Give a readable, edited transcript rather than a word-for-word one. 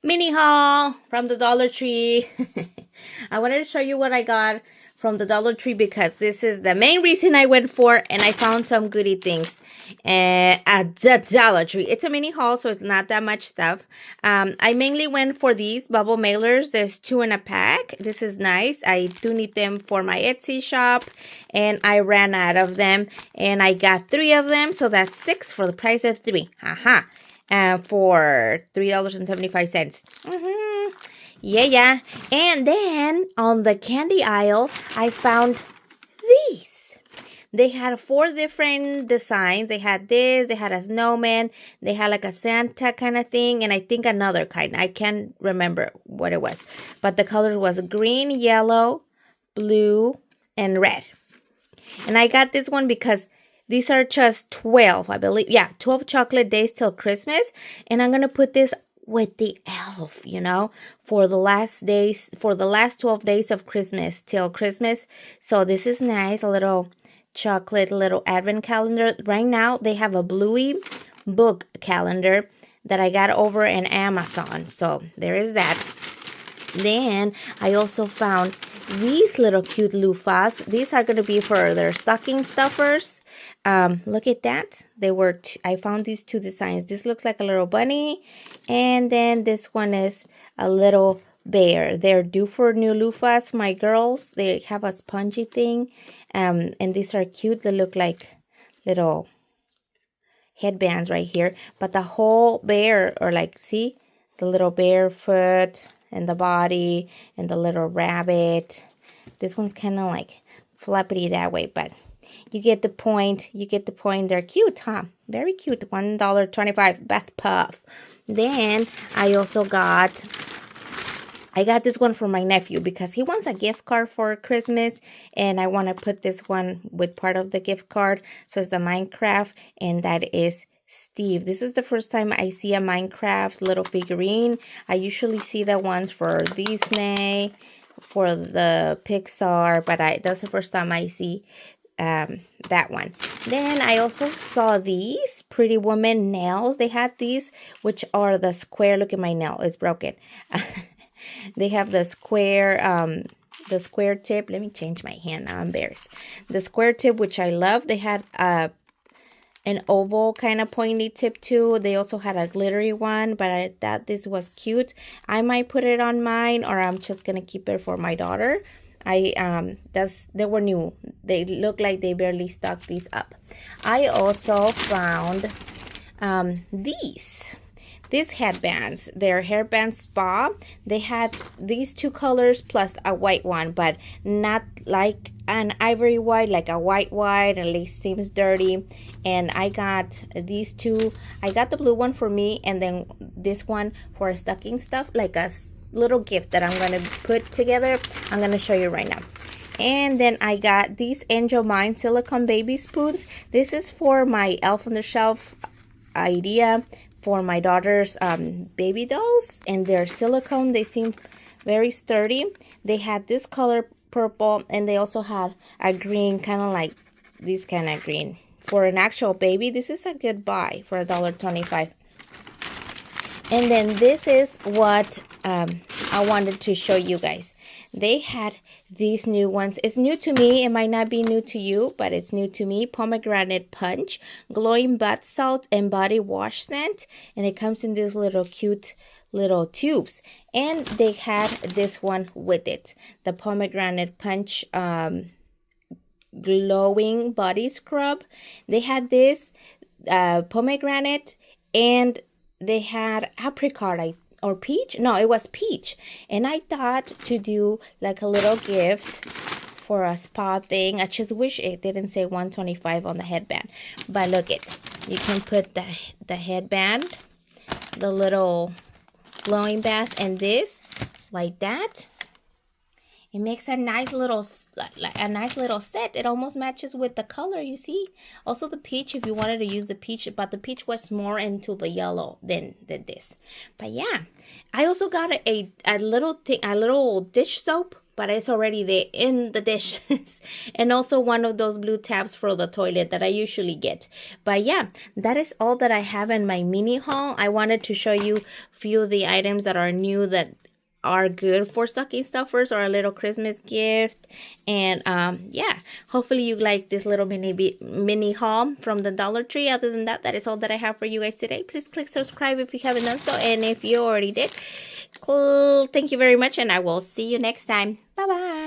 Mini haul from the Dollar Tree. I wanted to show you what I got from the Dollar Tree because this is the main reason I went for, and I found some goodie things at the Dollar Tree. It's a mini haul, so it's not that much stuff. I mainly went for these bubble mailers. There's 2 in a pack. This is nice. I do need them for my Etsy shop, and I ran out of them, and I got 3 of them, so that's 6 for the price of 3. Haha. For $3.75. Yeah. And then on the candy aisle, I found these. They had 4 different designs. They had this, they had a snowman, they had like a Santa kind of thing, and I think another kind. I can't remember what it was. But the colors was green, yellow, blue, and red. And I got this one because these are just 12, I believe. Yeah, 12 chocolate days till Christmas. And I'm going to put this with the elf, for the last 12 days of Christmas till Christmas. So this is nice, a little chocolate, little advent calendar. Right now, they have a bluey book calendar that I got over in Amazon. So there is that. Then I also found these little cute loofahs. These are going to be for their stocking stuffers. Look at that. I found these 2 designs. This looks like a little bunny, and then this one is a little bear. They're due for new loofahs. My girls, they have a spongy thing, and these are cute. They look like little headbands right here, but the whole bear, or like, see the little bear foot and the body and the little rabbit. This one's kind of like flappity that way, but you get the point. They're cute, huh? Very cute. $1.25 Bath Puff. Then I got this one for my nephew because he wants a gift card for Christmas, and I want to put this one with part of the gift card. So it's the Minecraft, and that is Steve. This is the first time I see a Minecraft little figurine. I usually see the ones for Disney, for the Pixar, but that's the first time I see that one. Then I also saw these Pretty Woman nails. They had these, which are the square. Look at my nail, it's broken. They have the square tip. Let me change my hand, now I'm embarrassed. The square tip, which I love. They had an oval kind of pointy tip too. They also had a glittery one, but I thought this was cute. I might put it on mine, or I'm just gonna keep it for my daughter. They were new. They look like they barely stocked these up. I also found these headbands. They're hairband spa. They had these 2 colors plus a white one, but not like an ivory white, like a white, at least seems dirty. And I got these 2. I got the blue one for me, and then this one for stocking stuff, like a little gift that I'm going to put together. I'm going to show you right now. And then I got these Angel Mine silicone baby spoons. This is for my elf on the shelf idea for my daughter's baby dolls, and they're silicone. They seem very sturdy. They had this color purple, and they also had a green, kind of like this kind of green. For an actual baby, this is a good buy for $1.25. And then this is what I wanted to show you guys. They had these new ones. It's new to me. It might not be new to you, but it's new to me. Pomegranate Punch, glowing bath salt and body wash scent. And it comes in these little cute little tubes. And they had this one with it. The Pomegranate Punch glowing body scrub. They had this pomegranate, and they had apricot or peach. No, it was peach. And I thought to do like a little gift for a spa thing. I just wish it didn't say $1.25 on the headband. But look it. You can put the headband, the little glowing bath, and this like that. It makes a nice little set. It almost matches with the color, you see. Also the peach, if you wanted to use the peach, but the peach was more into the yellow than this. But yeah, I also got a little dish soap but it's already there in the dishes. And also one of those blue tabs for the toilet that I usually get. But yeah, that is all that I have in my mini haul. I wanted to show you a few of the items that are new that are good for stocking stuffers or a little Christmas gift. And yeah, hopefully you like this little mini haul from the Dollar Tree. Other than that, that is all that I have for you guys today. Please click subscribe if you haven't done so, and if you already did, cool, thank you very much, and I will see you next time. Bye bye.